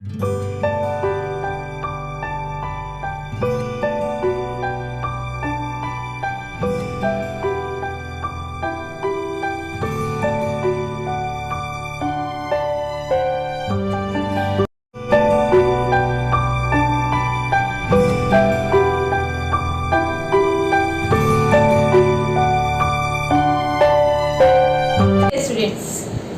Students,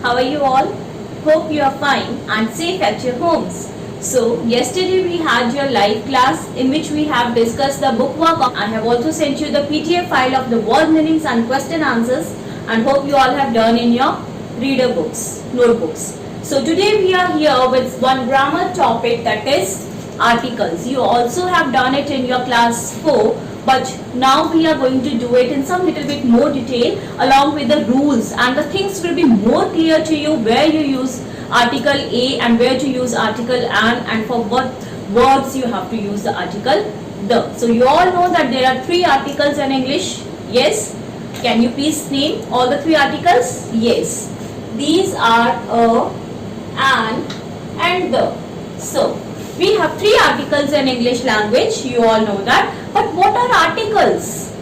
how are you all? Hope you are fine and safe at your homes. So, yesterday we had your live class in which we have discussed the bookwork. I have also sent you the PDF file of the word meanings and question answers, and hope you all have done in your reader books, notebooks. So, today we are here with one grammar topic, that is articles. You also have done it in your class 4. But now we are going to do it in some little bit more detail along with the rules, and the things will be more clear to you where you use article A and where to use article an, and for what words you have to use the article the. So you all know that there are 3 articles in English. Yes? Can you please name all the 3 articles? Yes. These are a, an and the. So we have 3 articles in English language. You all know that. But what are articles?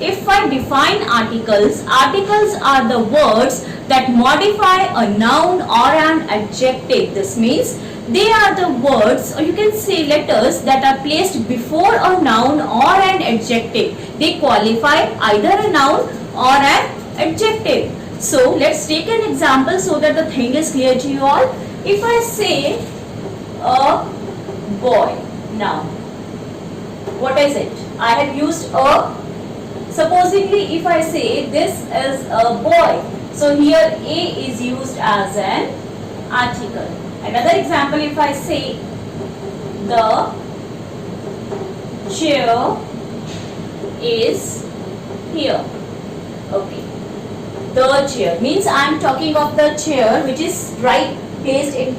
If I define articles, articles are the words that modify a noun or an adjective. This means they are the words, or you can say letters, that are placed before a noun or an adjective. They qualify either a noun or an adjective. So let's take an example so that the thing is clear to you all. If I say a boy, now what is it? I have used a. Supposedly if I say this is a boy, so here A is used as an article. Another example, if I say the chair is here. Okay. The chair means I am talking of the chair which is right placed in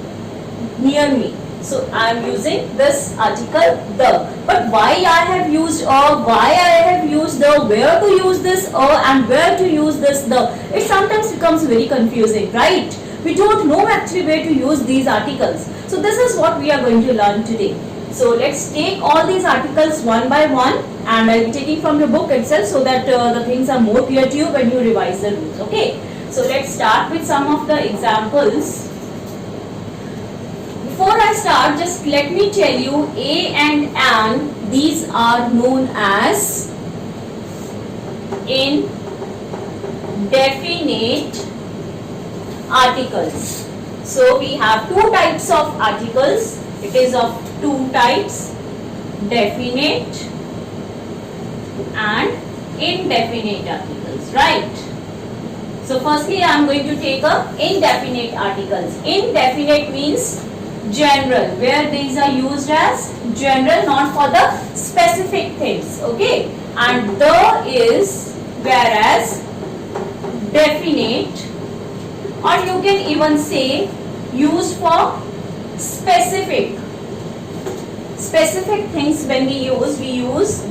near me. So I am using this article the. But why I have used a, why I have used the, where to use this a and where to use this the, it sometimes becomes very confusing, right? We don't know actually where to use these articles. So this is what we are going to learn today. So let's take all these articles one by one, and I will be taking from the book itself so that the things are more clear to you when you revise the rules. Okay. So let's start with some of the examples. Before I start, just let me tell you, a and an, these are known as indefinite articles. So we have 2 types of articles. It is of 2 types, definite and indefinite articles, right? So firstly I am going to take a indefinite articles. Indefinite means general, where these are used as general, not for the specific things. Okay, and the is, whereas definite, or you can even say used for specific things. When we use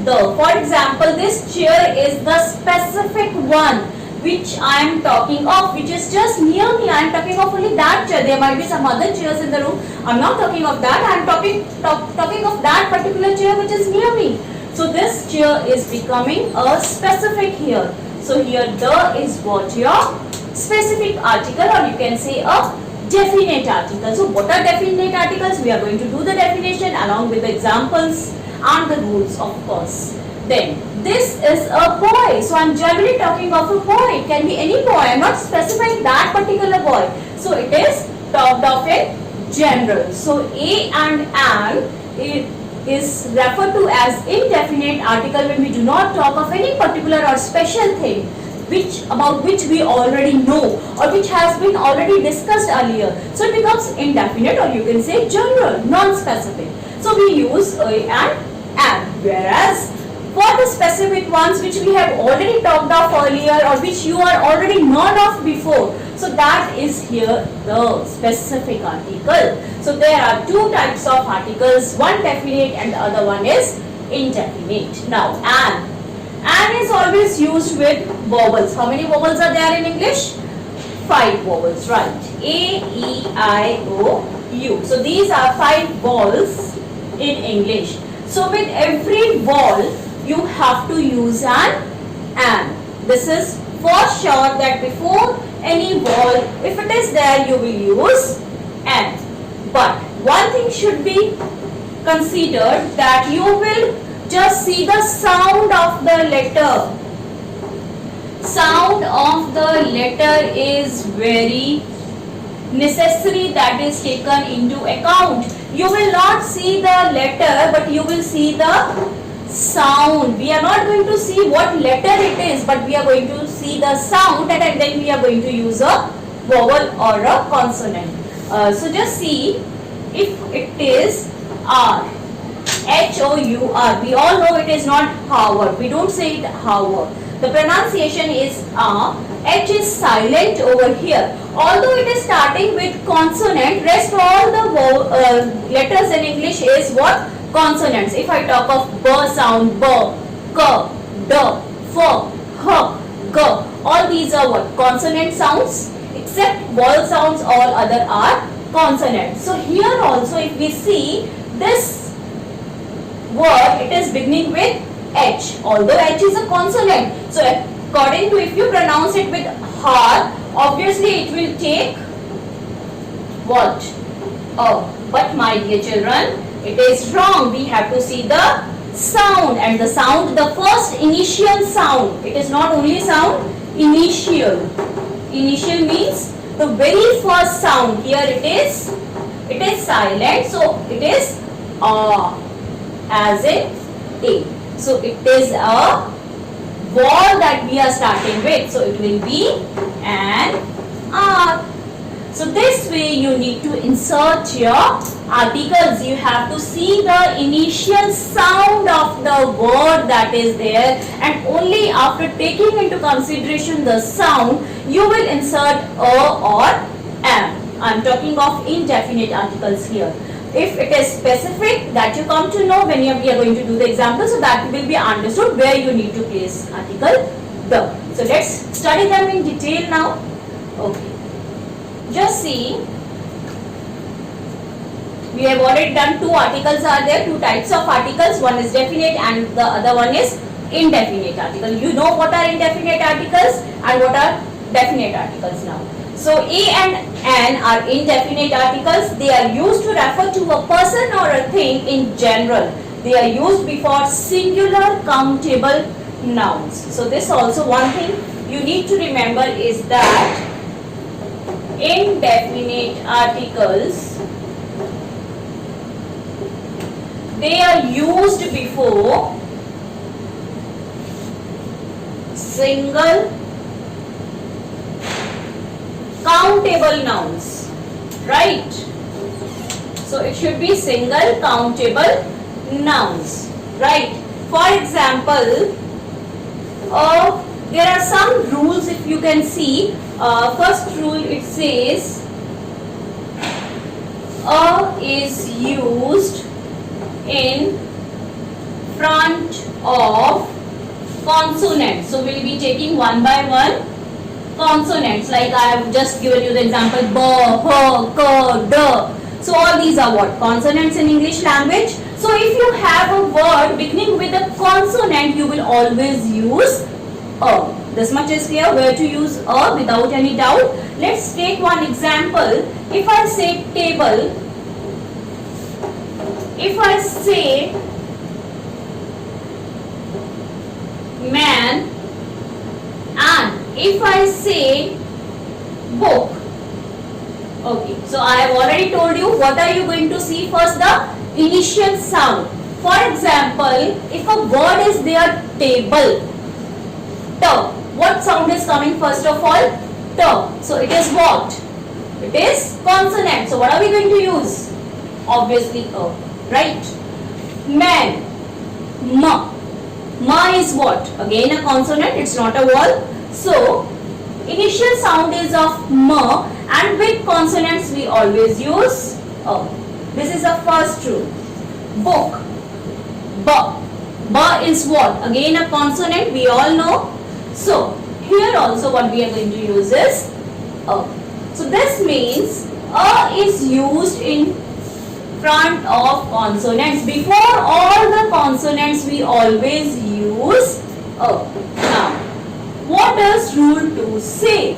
the. For example, this chair is the specific one which I am talking of, which is just near me. I am talking of only that chair. There might be some other chairs in the room. I am not talking of that. I am talking of that particular chair which is near me. So this chair is becoming a specific here. So here the is what, your specific article, or you can say a definite article. So what are definite articles? We are going to do the definition along with the examples and the rules, of course. Then this is a boy. So I am generally talking of a boy. It can be any boy. I am not specifying that particular boy. So it is talked of in general. So a and an, it is referred to as indefinite article when we do not talk of any particular or special thing about which we already know or which has been already discussed earlier. So it becomes indefinite, or you can say general, non-specific. So we use a and an. Whereas for the specific ones which we have already talked of earlier, or which you are already known of before, so that is here the specific article. So there are 2 types of articles, one definite and the other one is indefinite. Now an. An is always used with vowels. How many vowels are there in English? 5 vowels, right? A, E, I, O, U. So these are 5 vowels in English. So with every vowel you have to use an and. This is for sure that before any vowel, if it is there, you will use and. But one thing should be considered, that you will just see the sound of the letter. Sound of the letter is very necessary, that is taken into account. You will not see the letter, but you will see the sound. We are not going to see what letter it is, but we are going to see the sound, and then we are going to use a vowel or a consonant. So just see, if it is R, H-O-U-R, we all know it is not hour. We don't say it hour. The pronunciation is R. H is silent over here. Although it is starting with consonant, rest all the letters in English is what? Consonants. If I talk of B sound, B, K, D, F, H, G, all these are what? Consonant sounds. Except vowel sounds, all other are consonants. So here also, if we see this word, it is beginning with H. Although H is a consonant, so according to, if you pronounce it with hard, obviously it will take what? Oh, but my dear children, it is wrong. We have to see the sound, and the sound, the first initial sound. It is not only sound, initial. Initial means the very first sound. Here it is silent, so it is as in A. So it is a vowel that we are starting with. So it will be an R. So this way you need to insert your articles. You have to see the initial sound of the word that is there, and only after taking into consideration the sound, you will insert a or am. I am talking of indefinite articles here. If it is specific, that you come to know when we are going to do the example, so that will be understood where you need to place article the. So let's study them in detail now. Okay. Just see, we have already done 2 articles are there, 2 types of articles. One is definite and the other one is indefinite article. You know what are indefinite articles and what are definite articles now. So A and N are indefinite articles. They are used to refer to a person or a thing in general. They are used before singular countable nouns. So this also one thing you need to remember is that indefinite articles, they are used before single countable nouns, right? So it should be single countable nouns, right? For example, there are some rules. If you can see, first rule, it says a is used in front of consonants. So we will be taking one by one consonants, like I have just given you the example b, h, k, d. So all these are what? Consonants in English language. So if you have a word beginning with a consonant, you will always use a. This much is clear where to use a without any doubt. Let's take one example. If I say table, if I say man, and if I say book. Okay, so I have already told you what are you going to see first, the initial sound. For example, if a word is there, table, t, what sound is coming first of all? T. So it is what? It is consonant. So what are we going to use? Obviously a, right? Man, ma. Ma is what? Again a consonant, it's not a vowel. So initial sound is of ma, and with consonants we always use a. This is the first rule. Book, ba. Ba is what? Again a consonant, we all know. So here also what we are going to use is a. So this means is used in front of consonants. Before all the consonants we always use a. Now, what does rule 2 say?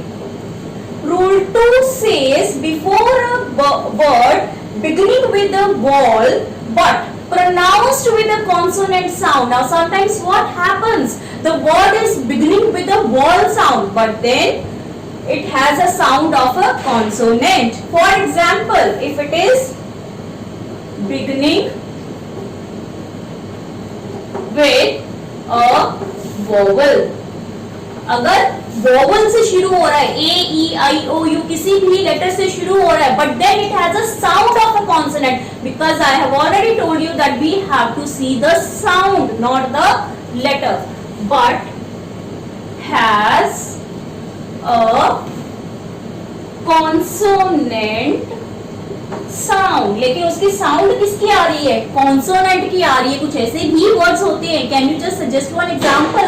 Rule 2 says before a word beginning with a vowel but pronounced with a consonant sound. Now sometimes what happens? The word is beginning with a vowel sound but then it has a sound of a consonant. For example, if it is beginning with a vowel, अगर vowel से शुरू हो रहा है, ए ई आई ओ you किसी भी letter से शुरू हो रहा है, but then it has a sound of a consonant, because I have already told you that we have to see the sound not the letter, but has a consonant sound. लेकिन उसकी sound किसकी आ रही है? Consonant की आ रही है. कुछ ऐसे भी वर्ड्स होते हैं. Can you just suggest one example?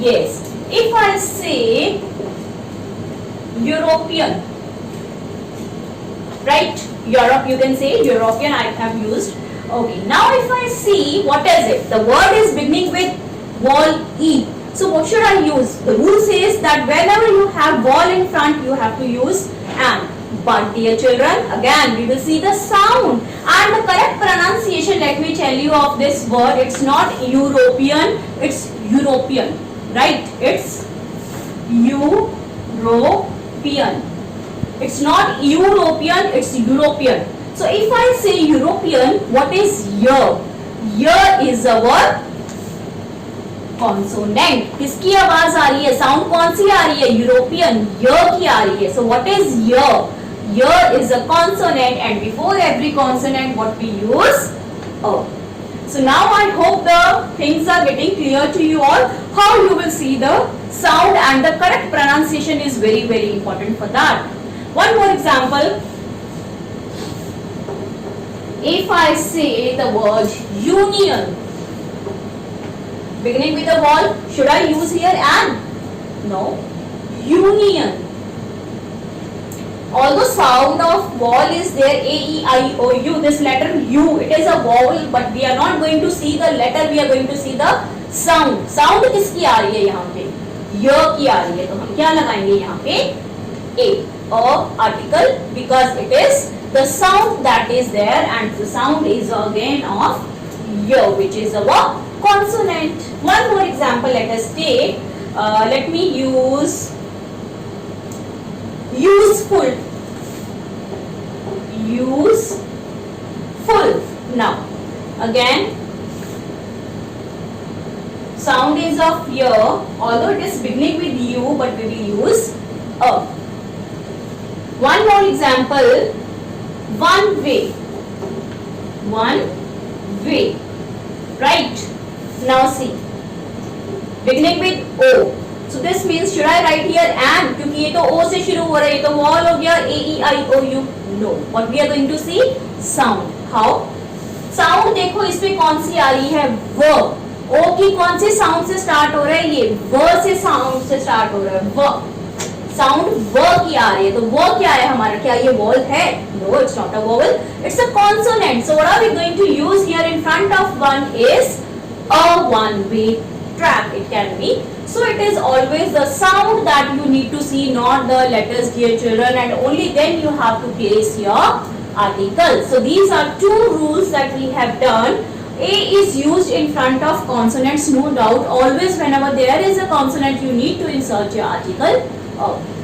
Yes, if I say European, right? Europe, you can say European, I have used. Okay, now if I see, what is it? The word is beginning with vowel E. So what should I use? The rule says that whenever you have vowel in front, you have to use an. But dear children, again we will see the sound and the correct pronunciation. Let me tell you of this word. It's not European, it's European. Right? It's European. It's not European, it's European. So if I say European, what is year? Year is our consonant. किसकी आवाज आ रही है? Sound कौन सी आ रही है? European, year की आ रही है. So what is year? Year is a consonant and before every consonant what we use? O. So now I hope the things are getting clear to you all. How you will see the sound and the correct pronunciation is very very important for that. One more example. If I say the word union, beginning with a vowel, should I use here an? No. Union. Although sound of vowel is there, A, E, I, O, U, this letter U, it is a vowel, but we are not going to see the letter, we are going to see the sound. Sound किसकी आ रही है यहाँ पे? य की आ रही है, तो हम क्या लगाएंगे यहाँ पे? A, article, because it is the sound that is there and the sound is again of y, which is our consonant. One more example let us take. Let me use useful. Useful. Now again sound is of y, although it is beginning with U, but we will use a. One more example. One way. One way. Right? Now see, beginning with O. So this means should I write here an? क्योंकि ये तो O से शुरू हो रहा है, ये तो vowel हो गया, A, E, I, O, U. No. What we are going to see? Sound. How? Sound देखो इसमें कौन सी आ रही है? व. O की कौन से साउंड से स्टार्ट हो रहा है? ये व से साउंड से स्टार्ट हो रहा है. व साउंड व की आ रही है, तो वो क्या है हमारा? क्या ये vowel है? No, it's not a vowel. It's a consonant. So what are we going to use here in front of one is a one-way track. It can be. So it is always the sound that you need to see, not the letters, dear children, and only then you have to place your article. So these are two rules that we have done. A is used in front of consonants, no doubt. Always whenever there is a consonant, you need to insert your article.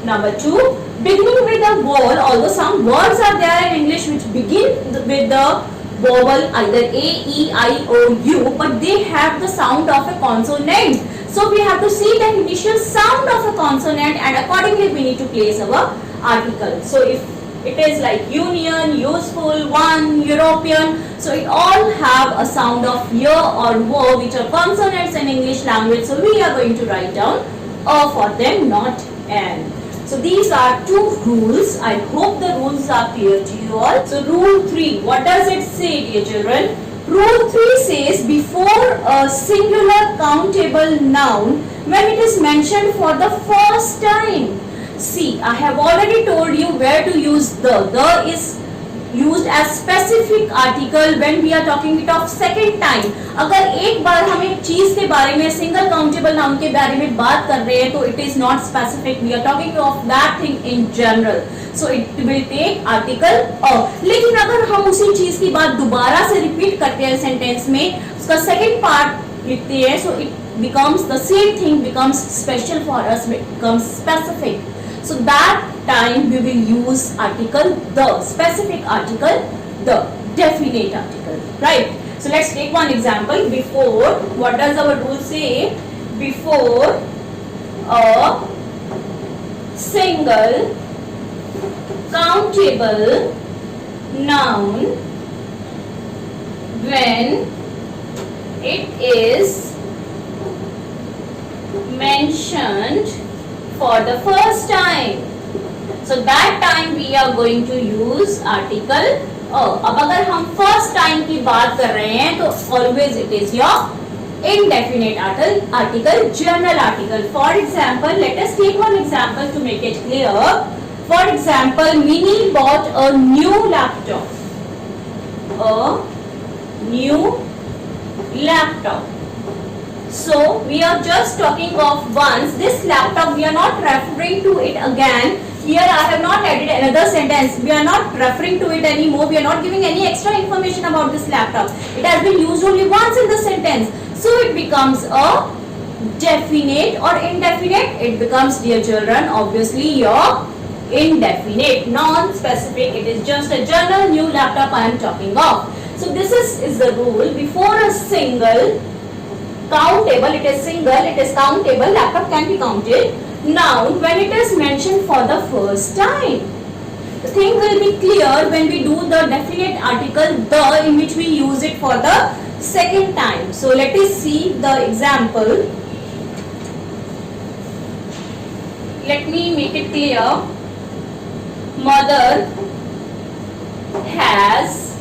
Number two, beginning with a vowel, although some words are there in English which begin with the vowel either A, E, I, O, U, but they have the sound of a consonant. So we have to see the initial sound of a consonant and accordingly we need to place our article. So if it is like union, useful, one, European, so it all have a sound of y or wo, which are consonants in English language. So we are going to write down a for them, not an. So these are two rules. I hope the rules are clear to you all. So rule 3, what does it say, dear children? Rule 3 says before a singular countable noun when it is mentioned for the first time. See, I have already told you where to use the. The is used as specific article when we are talking it of second time. अगर एक बार हम एक चीज के बारे में single countable noun के बारे में बात कर रहे हैं तो it is not specific. We are talking of that thing in general. So it will take article of. लेकिन अगर हम उसी चीज की बात दोबारा से रिपीट करते हैं सेंटेंस में, उसका सेकेंड पार्ट लिखते हैं, so it becomes the same thing becomes special for us, becomes specific. So that time we will use article the, specific article the, definite article, right? So let's take one example. Before, what does our rule say? Before a single countable noun, when it is mentioned for the first time, so that time we are going to use article a. अब अगर हम first time की बात कर रहे हैं तो always it is your indefinite article, general article. For example, let us take one example to make it clear. For example, Minnie bought a new laptop. A new laptop. So we are just talking of once. This laptop, we are not referring to it again. Here I have not added another sentence. We are not referring to it anymore. We are not giving any extra information about this laptop. It has been used only once in the sentence. So it becomes a definite or indefinite. It becomes, dear children, obviously your indefinite, non-specific. It is just a general new laptop I am talking of. So this is the rule. Before a single countable, it is single, it is countable, laptop can be counted. Noun, when it is mentioned for the first time. The thing will be clear when we do the definite article the, in which we use it for the second time. So let us see the example. Let me make it clear. Mother has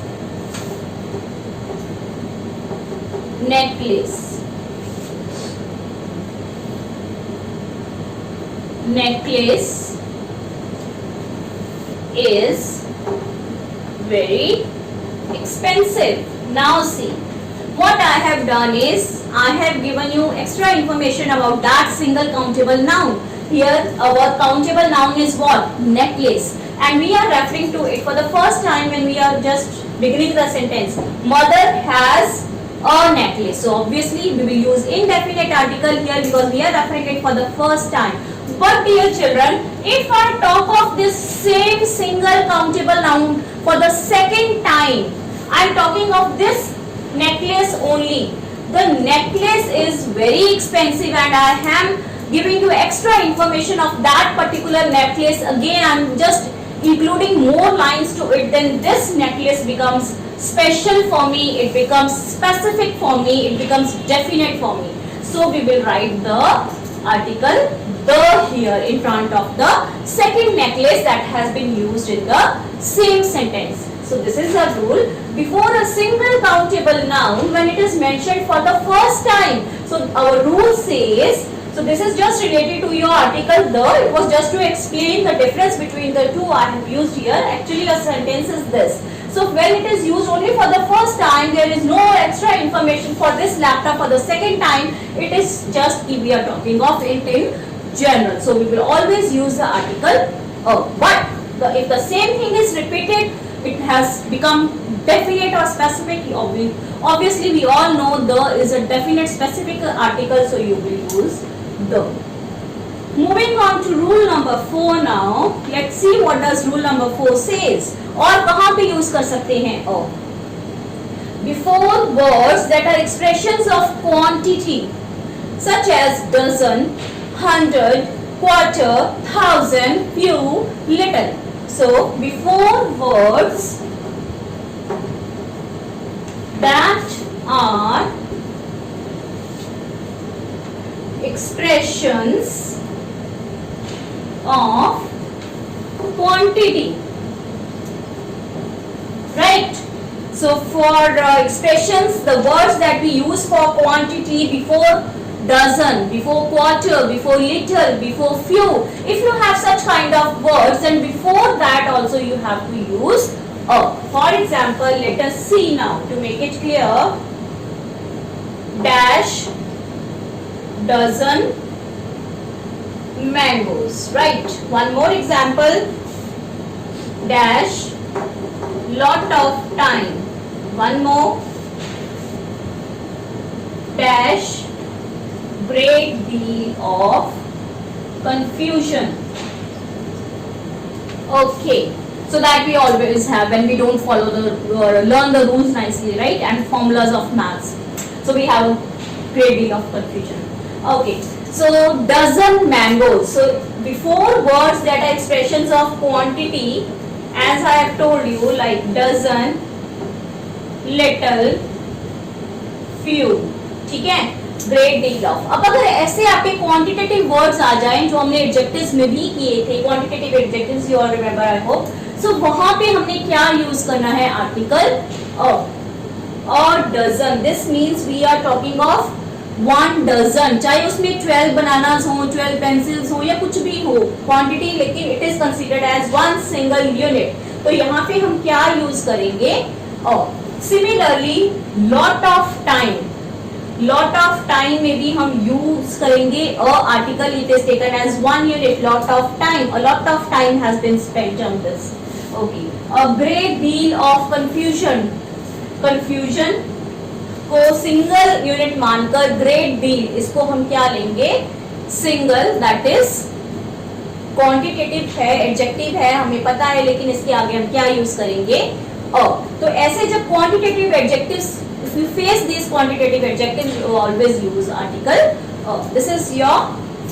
necklace. Necklace is very expensive. Now see, what I have done is I have given you extra information about that single countable noun. Here our countable noun is what? Necklace, and we are referring to it for the first time when we are just beginning the sentence. Mother has a necklace. So obviously we will use indefinite article here because we are referring it for the first time. But dear children, if I talk of this same single countable noun for the second time, I am talking of this necklace only. The necklace is very expensive and I am giving you extra information of that particular necklace. Again, I am just including more lines to it. Then this necklace becomes special for me, it becomes specific for me, it becomes definite for me. So we will write the article the here in front of the second necklace that has been used in the same sentence. So this is the rule. Before a single countable noun, when it is mentioned for the first time. So our rule says, so this is just related to your article the. It was just to explain the difference between the two I have used here. Actually a sentence is this. So when it is used only for the first time, there is no extra information for this laptop for the second time. It is just if we are talking of it in general. So we will always use the article a. But if the same thing is repeated, it has become definite or specific. Obviously we all know the is a definite specific article, so you will use the. Moving on to rule number 4 now. Let's see what does rule number 4 says. और कहाँ पे use कर सकते हैं ओ? Before words that are expressions of quantity, such as dozen, hundred, quarter, thousand, few, little. So before words that are expressions of quantity, right? So for expressions, the words that we use for quantity before dozen, before quarter, before little, before few. If you have such kind of words, then before that also you have to use a. For example, let us see now to make it clear. Dash dozen mangoes, right? One more example. Dash lot of time. One more. Dash great deal of confusion. Okay, so that we always have when we don't follow the learn the rules nicely, right? And formulas of maths. So we have a great deal of confusion. Okay, so dozen mangoes. So before words that are expressions of quantity, as I have told you, like dozen, little, few, ठीक है, great deal of. अब अगर ऐसे आपके quantitative words आ जाएं जो हमने adjectives में भी किए थे, quantitative adjectives you all remember I hope. So वहां पे हमने क्या यूज करना है? आर्टिकल और dozen. This means we are talking of 1 dozen, चाहे उसमें 12 बनानास हो, 12 पेंसिल्स हो या कुछ भी हो क्वांटिटी, लेकिन it is considered as 1 single unit. तो यहाँ पे हम क्या यूज करेंगे? और similarly lot of time, lot of time में भी हम यूज करेंगे a article. It is taken as 1 unit. Lot of time, a lot of time has been spent on this. Okay, a great deal of confusion. Confusion को single unit मानकर great deal, इसको हम क्या लेंगे? Single. That is quantitative है, adjective है, हमें पता है, लेकिन इसके आगे हम क्या यूज करेंगे? अ. तो ऐसे जब quantitative adjectives, if you face these quantitative adjectives, you always use article. This is your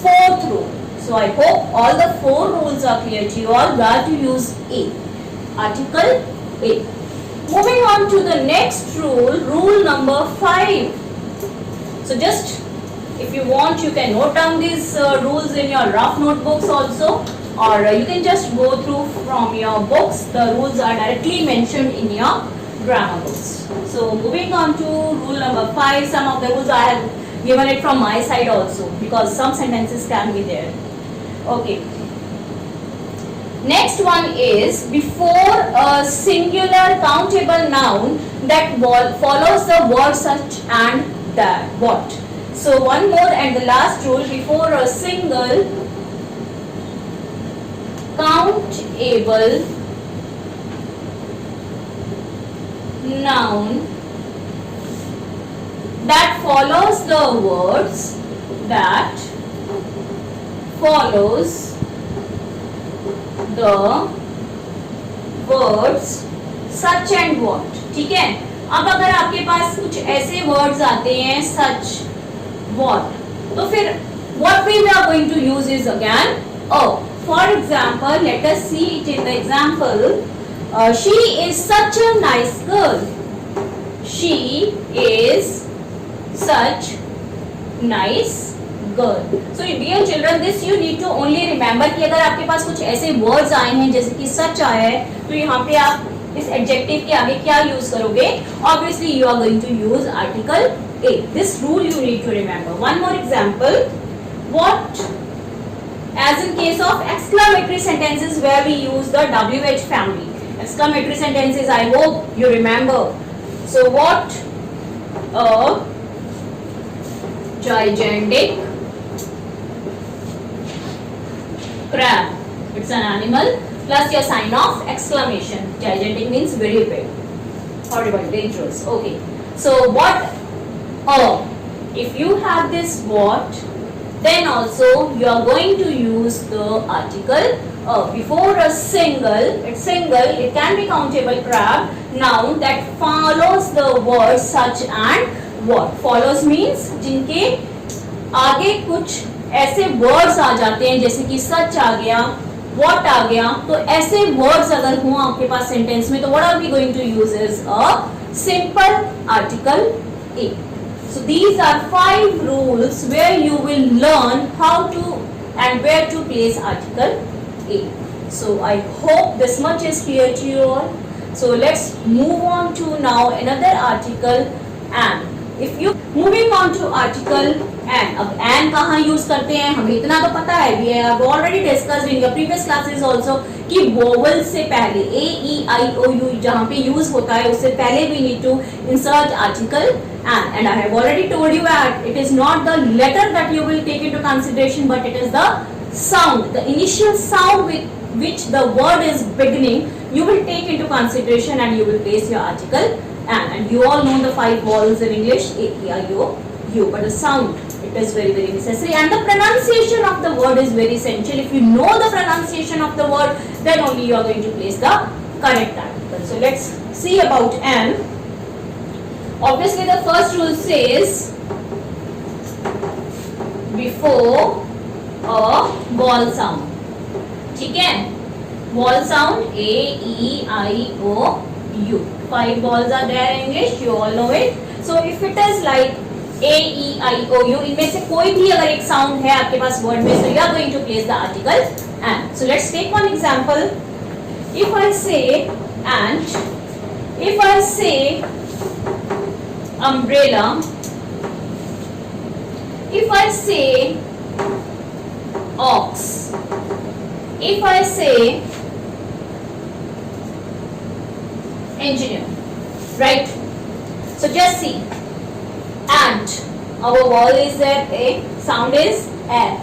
4th rule. So I hope all the 4 rules are clear to you all. Where to use a, article a. Moving on to the next rule, rule number 5. So just if you want, you can note down these rules in your rough notebooks also, or you can just go through from your books. The rules are directly mentioned in your grammar books. So moving on to rule number 5. Some of the rules I have given it from my side also, because some sentences can be there. Okay. Next one is before a singular countable noun that follows the word such and that. What? So one more and the last rule, before a single countable noun that follows the words that follows the words such and what. ठीक है. अब अगर आपके पास कुछ ऐसे words आते हैं such, what, तो फिर what we are going to use is again a. For example, let us see it in the example. She is such a nice girl. She is such nice girl. So dear children, this you need to only remember कि अगर आपके पास कुछ ऐसे words आए हैं जैसे कि such आया है, तो यहाँ पे आप इस adjective के आगे क्या use करोगे? Obviously you are going to use article a. This rule you need to remember. One more example. What? As in case of exclamatory sentences where we use the WH family. Exclamatory sentences, I hope you remember. So what? A gigantic crab. It's an animal plus your sign of exclamation. Gigantic means very big, horrible, dangerous. Okay. So what? If you have this what, then also you are going to use the article before a single. It's single. It can be countable crab noun that follows the word such and what. Follows means जिनके आगे कुछ ऐसे words आ जाते हैं जैसे कि such आ गया, what आ गया. तो ऐसे words अगर हो आपके पास sentence में, तो what are we going to use is a simple article a. So these are 5 rules where you will learn how to and where to place article a. So I hope this much is clear to you all. So let's move on to now another article an. If you moving on to article and, अब and कहाँ use करते हैं हमें इतना तो पता है, we have already discussed in your previous classes also कि vowel से पहले a e i o u जहाँ पे यूज होता है उससे पहले we need to insert article and I have already told you that it is not the letter that you will take into consideration but it is the sound, the initial sound with which the word is beginning you will take into consideration and you will place your article and you all know the 5 vowels in English a e i o u, but the sound it is very very necessary and the pronunciation of the word is very essential. If you know the pronunciation of the word then only you are going to place the correct article. So let's see about an. Obviously the first rule says before a vowel sound, ठीक है, vowel sound a e i o u, 5 vowels are there in English, you all know it. So if it is like a e i o u, इनमें से कोई भी अगर एक sound है आपके पास वर्ड में, so you are going to place the article and. So let's take one example. If I say ant, if I say umbrella, if I say ox, if I say engineer, right? So just see, ant, our vowel is there, a sound is a,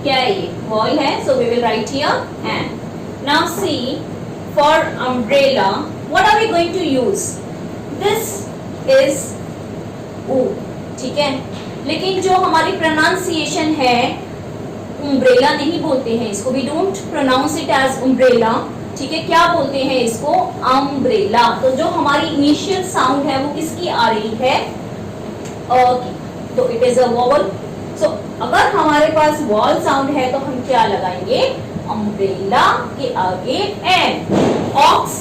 क्या है ये vowel है, so we will write here and. Now see, for umbrella what are we going to use? This is u, ठीक है, लेकिन जो हमारी pronunciation है umbrella नहीं बोलते हैं इसको, we don't pronounce it as umbrella, ठीक है, क्या बोलते हैं इसको umbrella. तो जो हमारी इनिशियल साउंड है वो किसकी आ रही है, अ की, तो इट इज अ वॉवल. सो अगर हमारे पास वॉवल साउंड है तो हम क्या लगाएंगे, umbrella के आगे an. As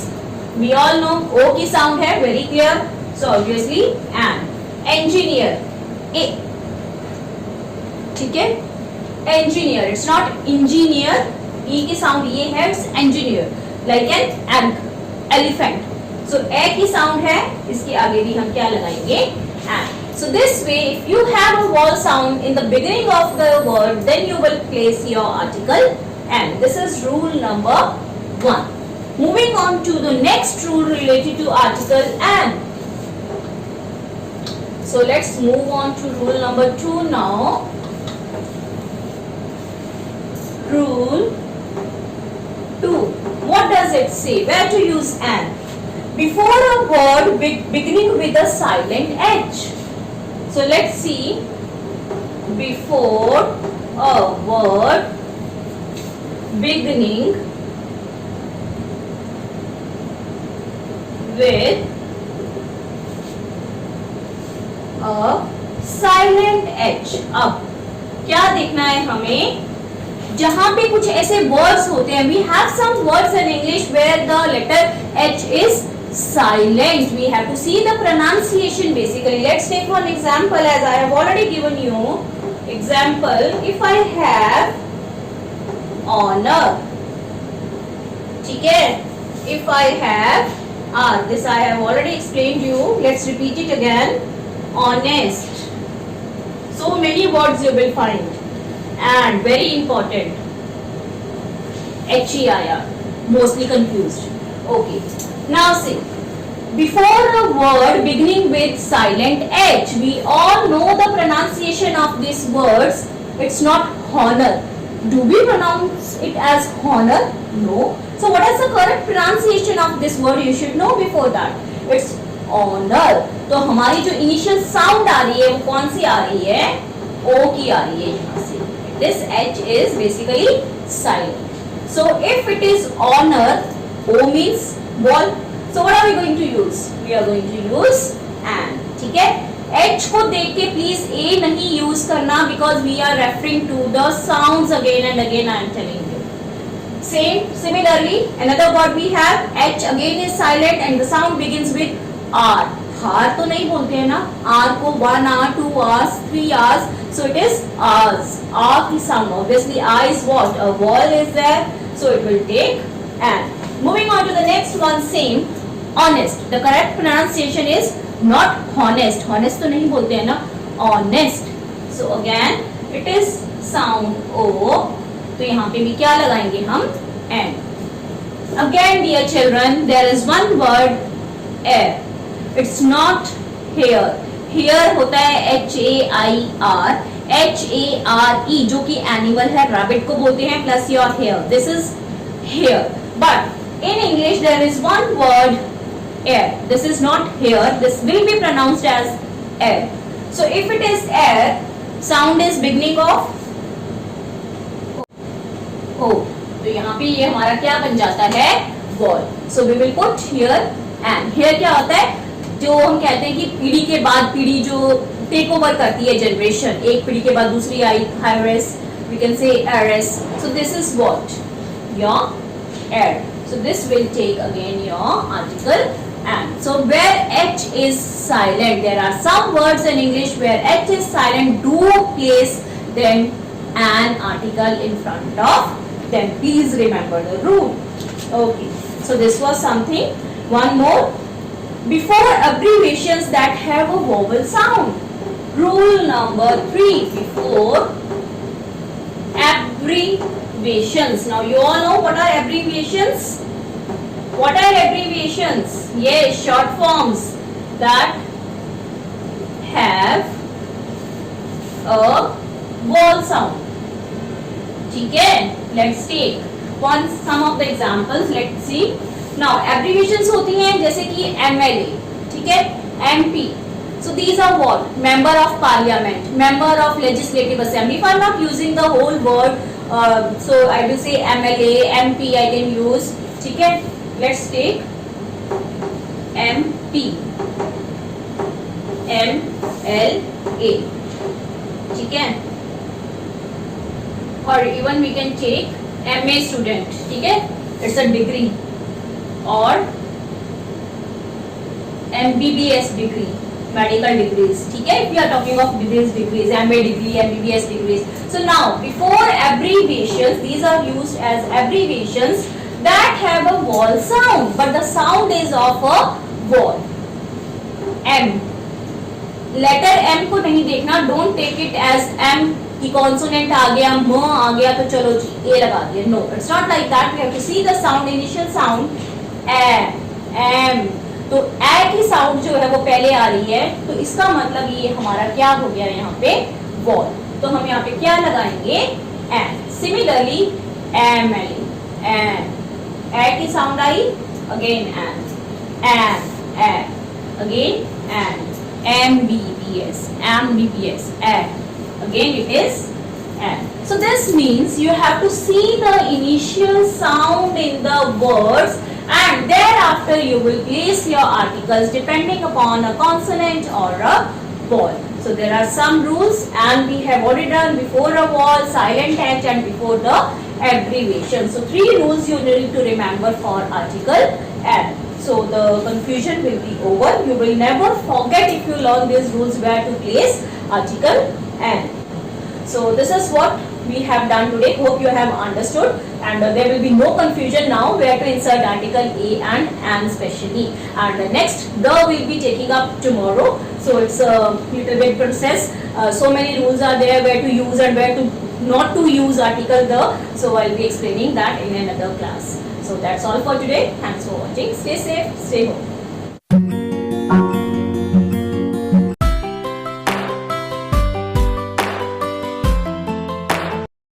we all know O की साउंड है, very clear, so obviously an. engineer a, ठीक है, engineer, it's not engineer, ई की साउंड ये है, it's engineer, like an elk, elephant. So ए की साउंड है, इसके आगे भी हम क्या लगाएंगे, and. So this way, if you have a vowel sound in the beginning of the word, then you will place your article and. This is rule number 1. Moving on to the next rule related to article and. So let's move on to rule number 2 now. Rule 2. What does it say? Where to use an? Before a word beginning with a silent H. So let's see. Before a word beginning with a silent H. अब क्या देखना है हमें, जहां पे कुछ ऐसे words होते हैं, we have some words in English where the letter H is silent. We have to see the pronunciation basically. Let's take one example as I have already given you. Example, if I have honor, ठीक है, if I have this I have already explained you. Let's repeat it again. Honest. So many words you will find and very important. HEIR, mostly confused. Okay. Now see, before a word beginning with silent H, we all know the pronunciation of these words. It's not honor. Do we pronounce it as honor? No. So what is the correct pronunciation of this word? You should know before that. It's honor. तो हमारी जो initial sound आ रही है वो कौन सी आ रही है, ओ की आ रही है यहाँ से. This H is basically silent. So if it is honor, O means ball. So what are we going to use? We are going to use an. ठीक है, H को देख के प्लीज A नहीं यूज करना because we are referring to the sounds again and again. I am telling you. Similarly, another word we have H again is silent and the sound begins with R. हार तो नहीं बोलते हैं ना, R को 1 hour, 2 hours, 3 hours. So it is R's. R की sound. Obviously, I is what? A vowel is there. So it will take an. Moving on to the next one, same. Honest. The correct pronunciation is not honest, honest तो नहीं बोलते हैं ना, honest. So again it is sound O, तो यहाँ पे भी क्या लगाएंगे हम, N. Again dear children, there is one word air. It's not hair. Hair होता है HAIR, HARE, जो कि एनिमल है, रैबिट को बोलते हैं, plus your hair, this is hair. But in English there is one word air. This is not here, this will be pronounced as air. So if it is air, sound is beginning of O. तो यहाँ पे ये हमारा क्या बन जाता है, wall. So we will put here and here क्या होता है, जो हम कहते हैं कि पीढ़ी के बाद पीढ़ी जो टेक ओवर करती है, जनरेशन, एक पीढ़ी के बाद दूसरी आई, हायरस, we can say heiress. So this is what, your air. So this will take again your article and. So where H is silent, there are some words in English where H is silent, do place then an article in front of them. Please remember the rule. Okay, so this was something. One more, before abbreviations that have a vowel sound. Rule number 3, before abbreviations. Now you all know what are abbreviations. What are abbreviations? Yes, short forms that have a vowel sound. ठीक है? Let's take some of the examples. Let's see. Now abbreviations होती हैं जैसे कि MLA, ठीक है? MP. So these are what? Member of Parliament, member of Legislative Assembly. If I'm not using the whole word, so I will say MLA, MP. I can use. ठीक है? Let's take MP, MLA, ठीक है? और even we can take MA student, ठीक है? It's a degree. और MBBS degree, medical degrees, ठीक है? If we are talking of degrees, MA degree, MBBS degrees. So now before abbreviations, these are used as abbreviations that have a vowel sound, but the sound is of a vowel. M. Letter M को नहीं देखना, don't take it as M की consonant आ गया, म आ गया तो चलो जी A लगा दिया. No, it's not like that. We have to see the sound, initial sound. M. तो A की sound जो है वो पहले आ रही है, तो इसका मतलब ये हमारा क्या हो गया यहाँ पे, vowel. तो हम यहाँ पे क्या लगाएंगे, N. Similarly, MLA, N. A की sound I, again N, again N, MBBS, again it is N. So this means you have to see the initial sound in the words and thereafter you will place your articles depending upon a consonant or a vowel. So there are some rules and we have already done before a vowel, silent H and before the abbreviation. So 3 rules you need to remember for article N. So the confusion will be over. You will never forget if you learn these rules where to place article N. So this is what we have done today. Hope you have understood and there will be no confusion now where to insert article A and N especially. And the next the will be taking up tomorrow. So it's a little bit process. So many rules are there where to use and where to not to use article the. So I'll be explaining that in another class. So that's all for today. Thanks for watching. Stay safe, stay home.